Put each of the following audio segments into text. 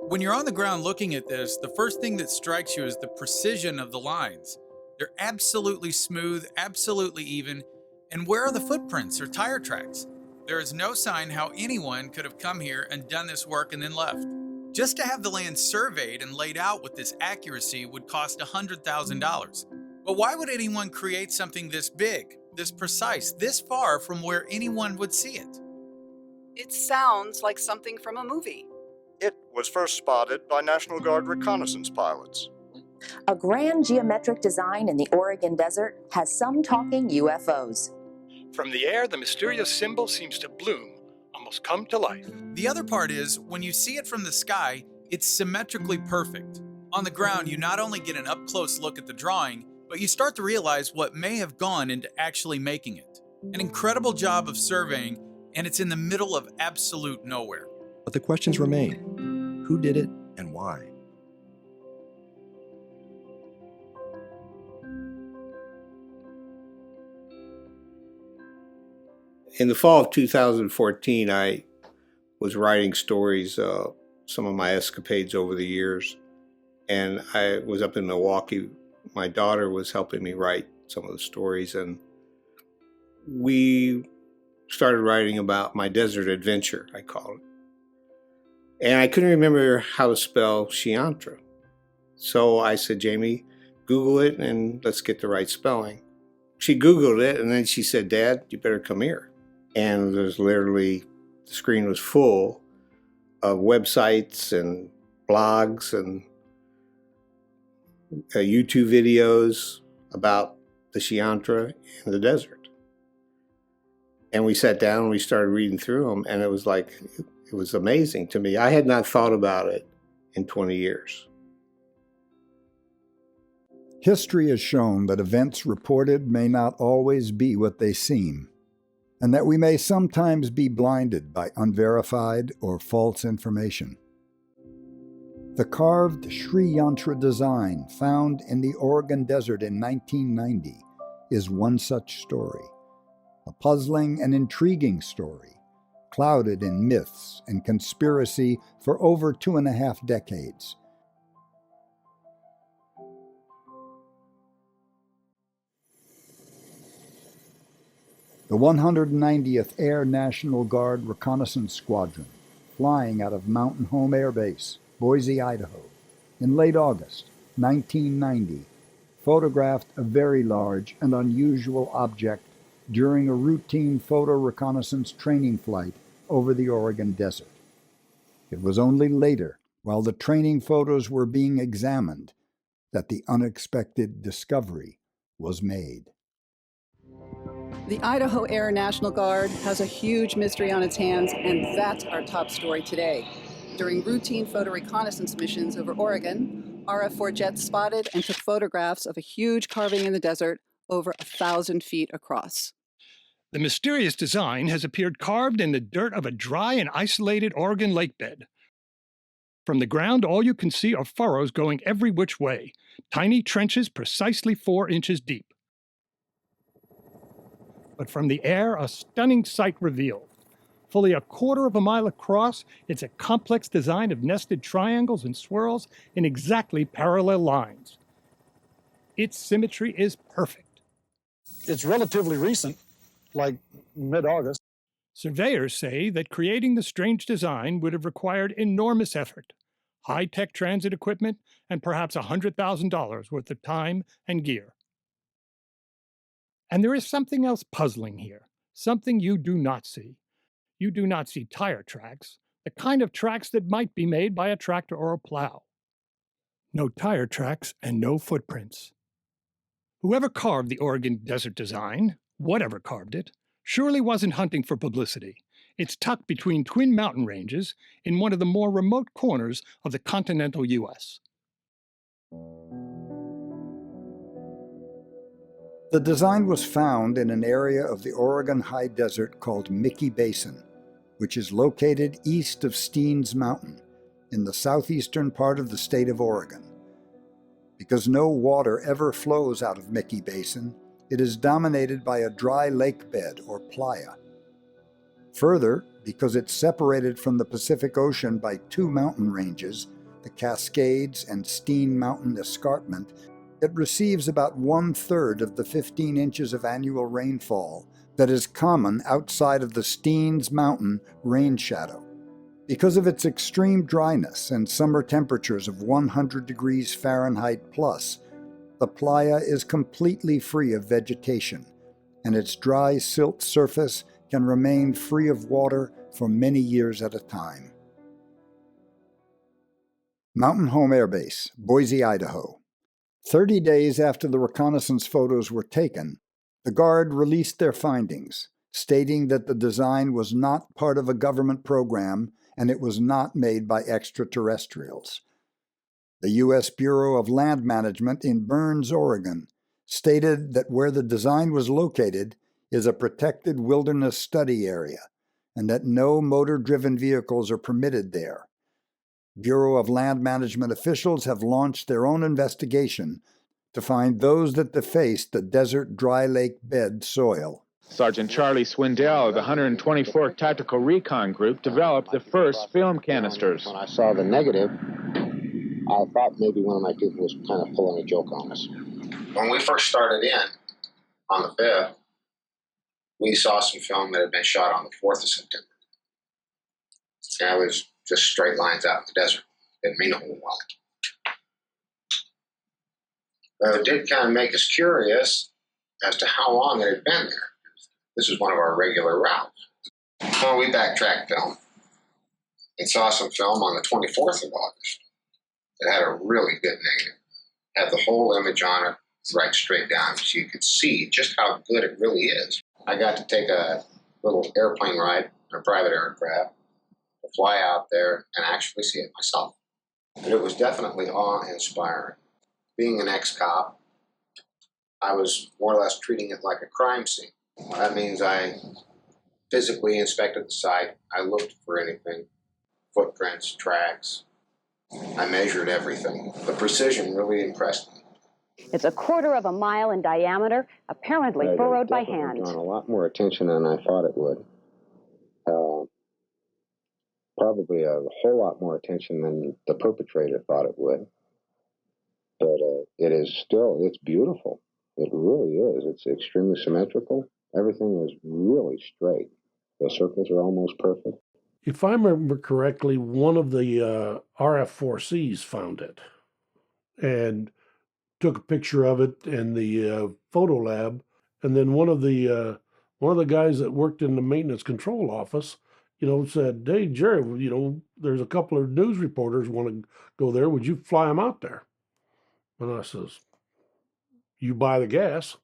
When you're on the ground looking at this, the first thing that strikes you is the precision of the lines. They're absolutely smooth, absolutely even. And where are the footprints or tire tracks? There is no sign how anyone could have come here and done this work and then left. Just to have the land surveyed and laid out with this accuracy would cost $100,000. But why would anyone create something this big, this precise, this far from where anyone would see it? It sounds like something from a movie. It was first spotted by National Guard reconnaissance pilots. A grand geometric design in the Oregon Desert has some talking UFOs. From the air, the mysterious symbol seems to bloom, almost come to life. The other part is, when you see it from the sky, it's symmetrically perfect. On the ground, you not only get an up-close look at the drawing, but you start to realize what may have gone into actually making it. An incredible job of surveying, and it's in the middle of absolute nowhere. But the questions remain. Who did it and why? In the fall of 2014, I was writing stories, some of my escapades over the years, and I was up in Milwaukee. My daughter was helping me write some of the stories, and we started writing about my desert adventure, I call it. And I couldn't remember how to spell Sri Yantra. So I said, Jamie, Google it and let's get the right spelling. She Googled it, and then she said, Dad, you better come here. And there's literally, the screen was full of websites and blogs and YouTube videos about the Sri Yantra in the desert. And we sat down and we started reading through them, and it was like, it was amazing to me. I had not thought about it in 20 years. History has shown that events reported may not always be what they seem, and that we may sometimes be blinded by unverified or false information. The carved Sri Yantra design found in the Oregon Desert in 1990 is one such story, a puzzling and intriguing story, clouded in myths and conspiracy for over 2.5 decades. The 190th Air National Guard Reconnaissance Squadron, flying out of Mountain Home Air Base, Boise, Idaho, in late August 1990, photographed a very large and unusual object during a routine photo reconnaissance training flight over the Oregon Desert. It was only later, while the training photos were being examined, that the unexpected discovery was made. The Idaho Air National Guard has a huge mystery on its hands, and that's our top story today. During routine photo reconnaissance missions over Oregon, RF-4 jets spotted and took photographs of a huge carving in the desert over 1,000 feet across. The mysterious design has appeared carved in the dirt of a dry and isolated Oregon lake bed. From the ground, all you can see are furrows going every which way, tiny trenches precisely 4 inches deep. But from the air, a stunning sight revealed. Fully 1/4 mile across, it's a complex design of nested triangles and swirls in exactly parallel lines. Its symmetry is perfect. It's relatively recent, like mid-August. Surveyors say that creating the strange design would have required enormous effort, high-tech transit equipment, and perhaps $100,000 worth of time and gear. And there is something else puzzling here, something you do not see. You do not see tire tracks, the kind of tracks that might be made by a tractor or a plow. No tire tracks and no footprints. Whoever carved the Oregon Desert design, whatever carved it, surely wasn't hunting for publicity. It's tucked between twin mountain ranges in one of the more remote corners of the continental U.S. The design was found in an area of the Oregon high desert called Mickey Basin, which is located east of Steens Mountain in the southeastern part of the state of Oregon. Because no water ever flows out of Mickey Basin, it is dominated by a dry lake bed or playa. Further, because it's separated from the Pacific Ocean by 2 mountain ranges, the Cascades and Steen Mountain Escarpment, it receives about 1/3 of the 15 inches of annual rainfall that is common outside of the Steens Mountain rain shadow. Because of its extreme dryness and summer temperatures of 100 degrees Fahrenheit plus, the playa is completely free of vegetation, and its dry silt surface can remain free of water for many years at a time. Mountain Home Air Base, Boise, Idaho. 30 days after the reconnaissance photos were taken, the Guard released their findings, stating that the design was not part of a government program and it was not made by extraterrestrials. The U.S. Bureau of Land Management in Burns, Oregon, stated that where the design was located is a protected wilderness study area and that no motor-driven vehicles are permitted there. Bureau of Land Management officials have launched their own investigation to find those that defaced the desert dry lake bed soil. Sergeant Charlie Swindell of the 124th Tactical Recon Group developed the first film canisters. When I saw the negative, I thought maybe one of my people was kind of pulling a joke on us. When we first started in on the 5th, we saw some film that had been shot on the 4th of September. And it was just straight lines out in the desert. Didn't mean a whole lot. But it did kind of make us curious as to how long it had been there. This is one of our regular routes. Well, we backtracked film and saw some film on the 24th of August that had a really good negative. Had the whole image on it right straight down so you could see just how good it really is. I got to take a little airplane ride, a private aircraft, to fly out there and actually see it myself. But it was definitely awe-inspiring. Being an ex-cop, I was more or less treating it like a crime scene. That means I physically inspected the site. I looked for anything, footprints, tracks. I measured everything. The precision really impressed me. It's 1/4 of a mile in diameter, apparently furrowed by hand. It drawn a lot more attention than I thought it would. Probably a whole lot more attention than the perpetrator thought it would. But it is still, it's beautiful. It really is. It's extremely symmetrical. Everything is really straight. The circles are almost perfect. If I remember correctly, one of the RF-4Cs found it and took a picture of it in the photo lab. And then one of the guys that worked in the maintenance control office, said, "Hey, Jerry, there's a couple of news reporters want to go there. Would you fly them out there?" And I says, "You buy the gas."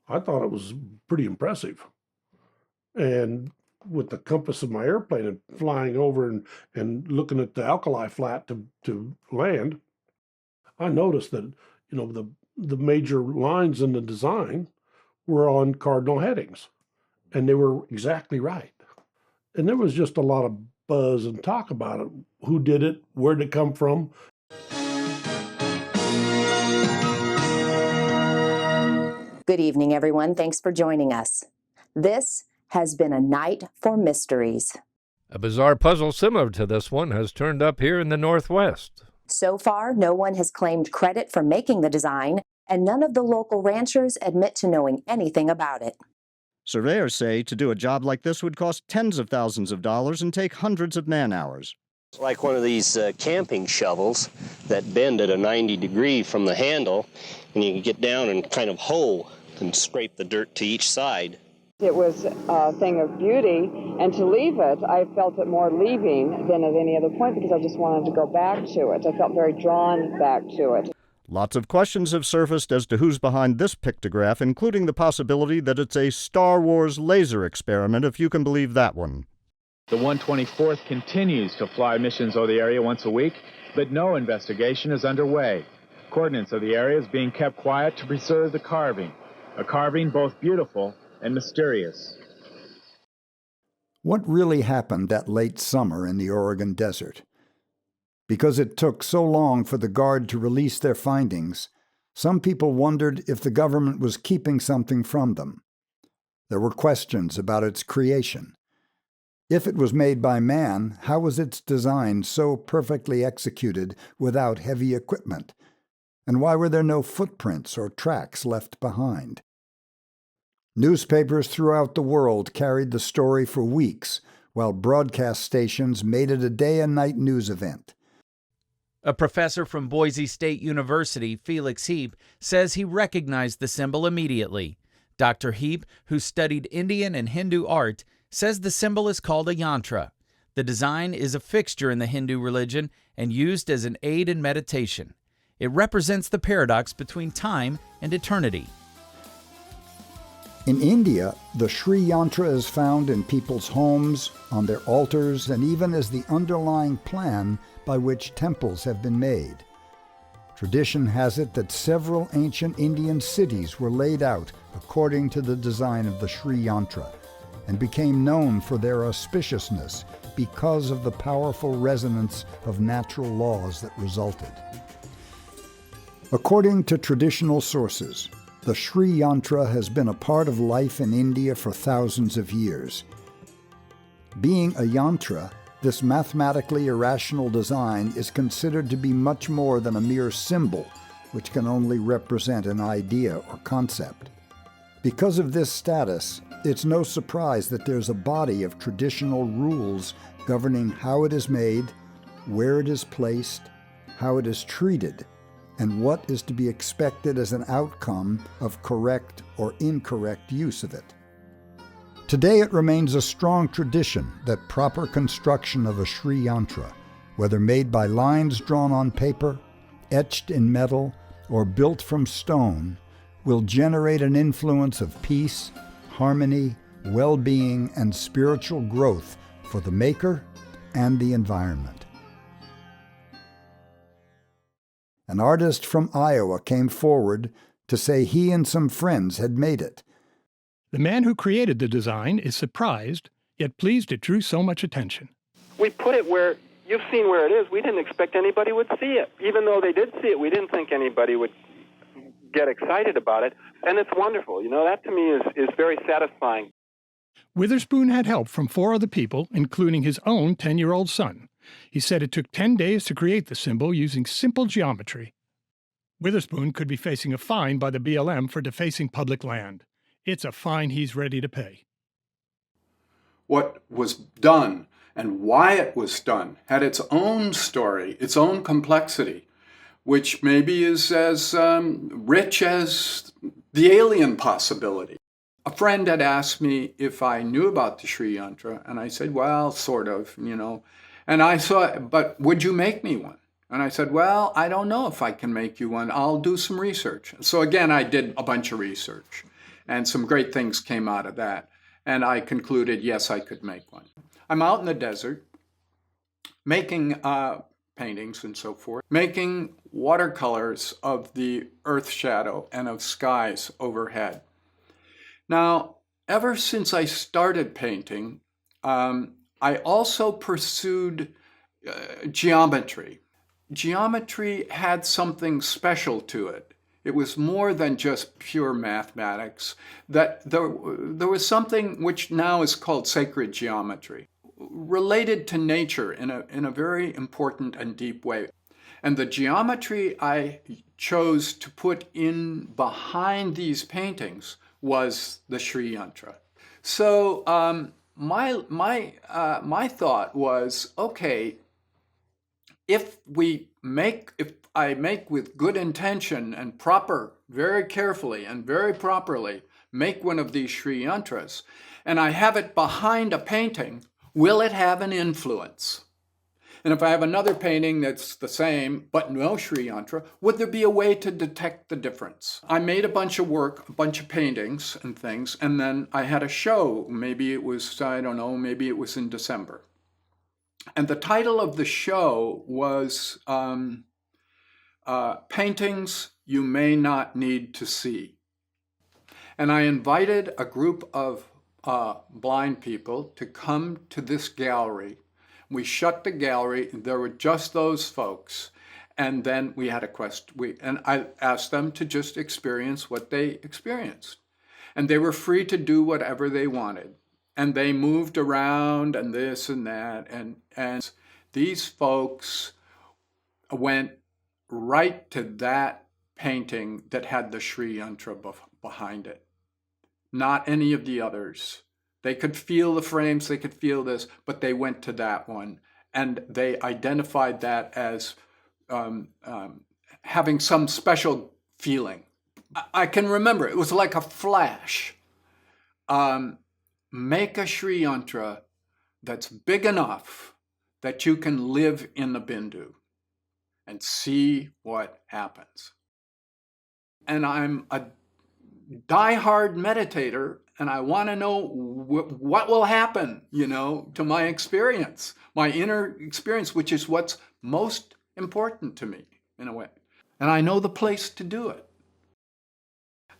I thought it was pretty impressive. And with the compass of my airplane and flying over and looking at the alkali flat to land, I noticed that, the major lines in the design were on cardinal headings, and they were exactly right. And there was just a lot of buzz and talk about it. Who did it? Where did it come from? Good evening, everyone. Thanks for joining us. This has been a night for mysteries. A bizarre puzzle similar to this one has turned up here in the Northwest. So far, no one has claimed credit for making the design, and none of the local ranchers admit to knowing anything about it. Surveyors say to do a job like this would cost tens of thousands of dollars and take hundreds of man-hours. It's like one of these camping shovels that bend at a 90-degree from the handle, and you can get down and kind of hoe and scrape the dirt to each side. It was a thing of beauty, and to leave it, I felt it more leaving than at any other point because I just wanted to go back to it. I felt very drawn back to it. Lots of questions have surfaced as to who's behind this pictograph, including the possibility that it's a Star Wars laser experiment, if you can believe that one. The 124th continues to fly missions over the area once a week, but no investigation is underway. Coordinates of the area is being kept quiet to preserve the carving, a carving both beautiful and mysterious. What really happened that late summer in the Oregon desert? Because it took so long for the Guard to release their findings, some people wondered if the government was keeping something from them. There were questions about its creation. If it was made by man, how was its design so perfectly executed without heavy equipment? And why were there no footprints or tracks left behind? Newspapers throughout the world carried the story for weeks, while broadcast stations made it a day and night news event. A professor from Boise State University, Felix Heap, says he recognized the symbol immediately. Dr. Heap, who studied Indian and Hindu art, says the symbol is called a yantra. The design is a fixture in the Hindu religion and used as an aid in meditation. It represents the paradox between time and eternity. In India, the Sri Yantra is found in people's homes, on their altars, and even as the underlying plan by which temples have been made. Tradition has it that several ancient Indian cities were laid out according to the design of the Sri Yantra, and became known for their auspiciousness because of the powerful resonance of natural laws that resulted. According to traditional sources, the Sri Yantra has been a part of life in India for thousands of years. Being a yantra, this mathematically irrational design is considered to be much more than a mere symbol, which can only represent an idea or concept. Because of this status, it's no surprise that there's a body of traditional rules governing how it is made, where it is placed, how it is treated, and what is to be expected as an outcome of correct or incorrect use of it. Today it remains a strong tradition that proper construction of a Sri Yantra, whether made by lines drawn on paper, etched in metal, or built from stone, will generate an influence of peace, harmony, well-being, and spiritual growth for the maker and the environment. An artist from Iowa came forward to say he and some friends had made it. The man who created the design is surprised, yet pleased it drew so much attention. We put it where, you've seen where it is. We didn't expect anybody would see it. Even though they did see it, we didn't think anybody would get excited about it. And it's wonderful. You know, that to me is very satisfying. Witherspoon had help from 4 other people, including his own 10-year-old son. He said it took 10 days to create the symbol using simple geometry. Witherspoon could be facing a fine by the BLM for defacing public land. It's a fine he's ready to pay. What was done and why it was done had its own story, its own complexity, which maybe is as rich as the alien possibility. A friend had asked me if I knew about the Sri Yantra, and I said, well, sort of, you know. And I thought, but would you make me one? And I said, well, I don't know if I can make you one. I'll do some research. So again, I did a bunch of research, and some great things came out of that. And I concluded, yes, I could make one. I'm out in the desert making paintings and so forth, making watercolors of the earth shadow and of skies overhead. Now, ever since I started painting, I also pursued geometry. Geometry had something special to it. It was more than just pure mathematics. That there was something which now is called sacred geometry, related to nature in a very important and deep way. And the geometry I chose to put in behind these paintings was the Sri Yantra. So my thought was, okay, if I make with good intention and very carefully and very properly, make one of these Sri Yantras, and I have it behind a painting, will it have an influence? And if I have another painting that's the same, but no Sri Yantra, would there be a way to detect the difference? I made a bunch of work, a bunch of paintings and things, and then I had a show. Maybe it was, I don't know, maybe it was in December. And the title of the show was Paintings You May Not Need to See. And I invited a group of blind people to come to this gallery. We shut the gallery, there were just those folks. And then we had a question, and I asked them to just experience what they experienced. And they were free to do whatever they wanted. and they moved around and this and that. And these folks went right to that painting that had the Sri Yantra behind it, not any of the others. They could feel the frames, they could feel this, but they went to that one. And they identified that as having some special feeling. I can remember, it was like a flash. Make a Sri Yantra that's big enough that you can live in the Bindu and see what happens. And I'm a diehard meditator, and I want to know what will happen, to my experience, my inner experience, which is what's most important to me, in a way. And I know the place to do it.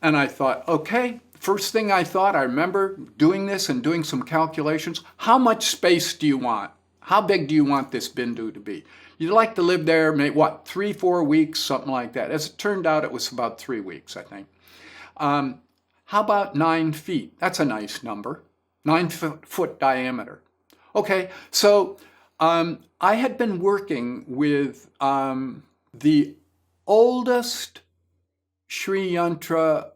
And I thought, okay, first thing I remember doing this and doing some calculations. How much space do you want? How big do you want this Bindu to be? You'd like to live there, 3-4 weeks, something like that. As it turned out, it was about 3 weeks, I think. How about 9 feet? That's a nice number. 9-foot diameter. Okay, so I had been working with the oldest Sri Yantra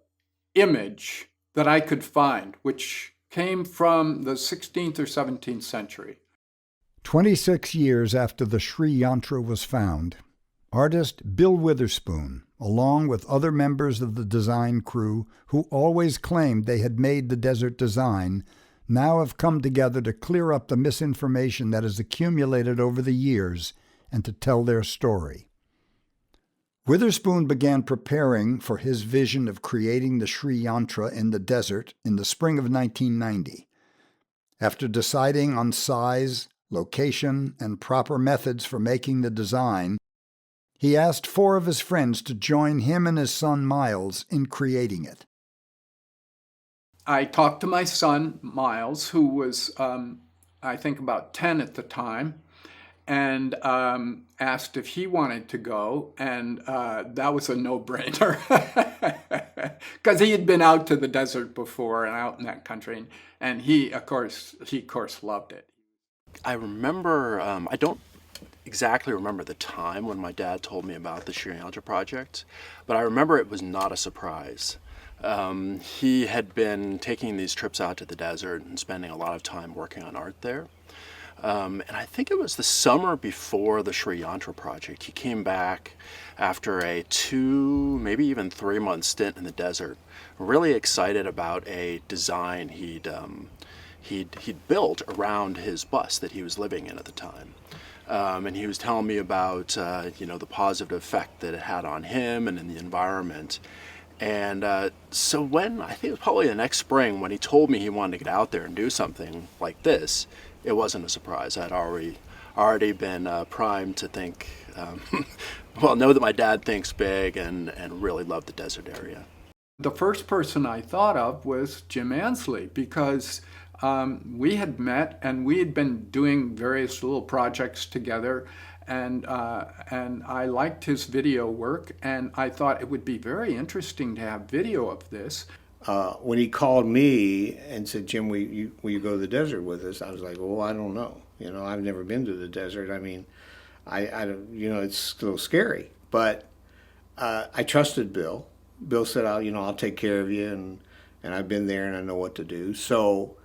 image that I could find, which came from the 16th or 17th century. 26 years after the Sri Yantra was found, artist Bill Witherspoon, along with other members of the design crew who always claimed they had made the desert design, now have come together to clear up the misinformation that has accumulated over the years and to tell their story. Witherspoon began preparing for his vision of creating the Sri Yantra in the desert in the spring of 1990. After deciding on size, location, and proper methods for making the design, he asked 4 of his friends to join him and his son Miles in creating it. I talked to my son, Miles, who was, I think, about 10 at the time, and asked if he wanted to go, and that was a no-brainer, because he had been out to the desert before and out in that country, and he, of course, loved it. I remember, I don't exactly remember the time when my dad told me about the Sri Yantra project, but I remember it was not a surprise. He had been taking these trips out to the desert and spending a lot of time working on art there. And I think it was the summer before the Sri Yantra project. He came back after a 2, maybe even 3-month stint in the desert, really excited about a design he'd built around his bus that he was living in at the time. And he was telling me about, the positive effect that it had on him and in the environment. And so when, I think it was probably the next spring, when he told me he wanted to get out there and do something like this, it wasn't a surprise. I'd already been primed to think, know that my dad thinks big and really love the desert area. The first person I thought of was Jim Ansley, because we had met and we had been doing various little projects together, and I liked his video work, and I thought it would be very interesting to have video of this. When he called me and said, "Jim, will you go to the desert with us?" I was like, "Well, I don't know. I've never been to the desert. I mean, I don't, it's a little scary." But I trusted Bill. Bill said, "I'll take care of you, and I've been there and I know what to do." So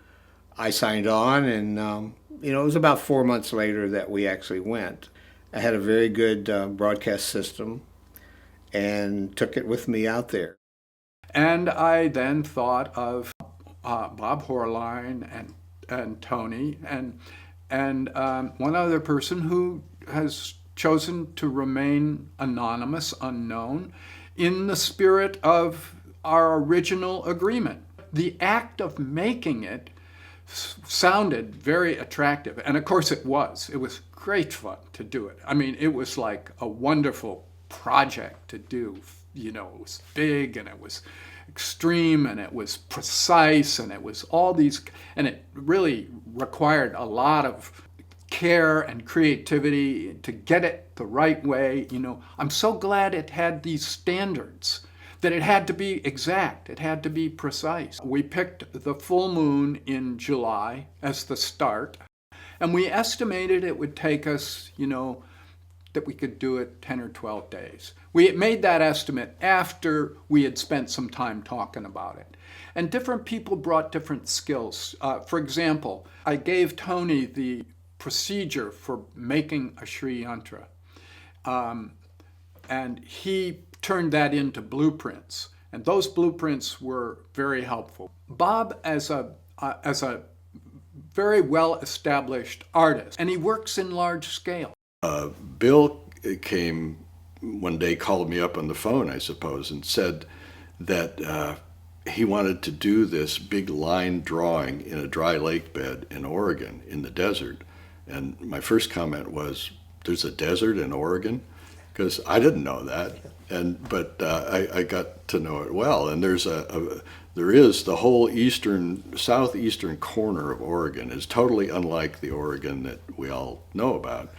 I signed on, and it was about 4 months later that we actually went. I had a very good broadcast system and took it with me out there. And I then thought of Bob Horline and Tony and one other person who has chosen to remain anonymous, unknown, in the spirit of our original agreement. The act of making it sounded very attractive, and of course it was. It was great fun to do it. I mean, it was like a wonderful project to do. It was big, and it was extreme, and it was precise, and it was all these, and it really required a lot of care and creativity to get it the right way. I'm so glad it had these standards that it had to be exact, it had to be precise. We picked the full moon in July as the start, and we estimated it would take us, that we could do it 10 or 12 days. We had made that estimate after we had spent some time talking about it. And different people brought different skills. For example, I gave Tony the procedure for making a Sri Yantra. And he turned that into blueprints. And those blueprints were very helpful. Bob, as a very well-established artist, and he works in large scale. Bill came one day, called me up on the phone, I suppose, and said that he wanted to do this big line drawing in a dry lake bed in Oregon, in the desert. And my first comment was, there's a desert in Oregon? Because I didn't know that, but I got to know it well. And there is the whole southeastern corner of Oregon is totally unlike the Oregon that we all know about.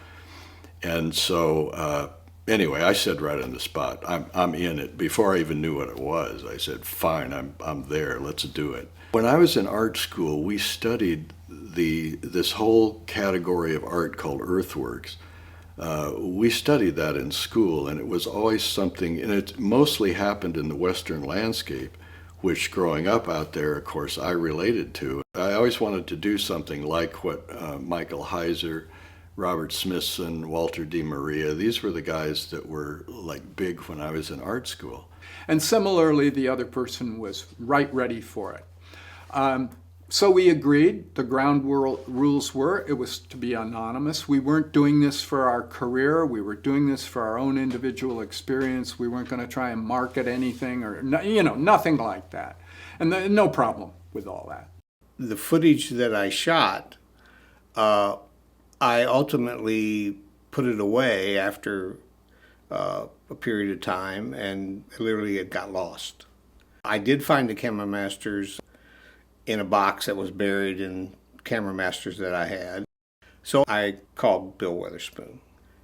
And so anyway, I said right on the spot, I'm in it. Before I even knew what it was, I said, fine, I'm there, let's do it. When I was in art school, we studied this whole category of art called earthworks. We studied that in school, and it was always something, and it mostly happened in the Western landscape, which growing up out there, of course, I related to. I always wanted to do something like what Michael Heiser, Robert Smithson, Walter D. Maria, these were the guys that were like big when I was in art school. And similarly, the other person was right ready for it. So we agreed. The ground rules were it was to be anonymous. We weren't doing this for our career. We were doing this for our own individual experience. We weren't going to try and market anything or, nothing like that. And no problem with all that. The footage that I shot, I ultimately put it away after a period of time, and literally it got lost. I did find the camera masters in a box that was buried in camera masters that I had. So I called Bill Witherspoon.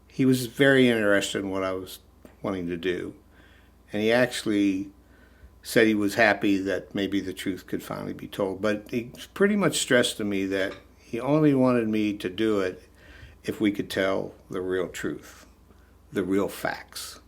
He was very interested in what I was wanting to do. And he actually said he was happy that maybe the truth could finally be told. But he pretty much stressed to me that he only wanted me to do it if we could tell the real truth, the real facts.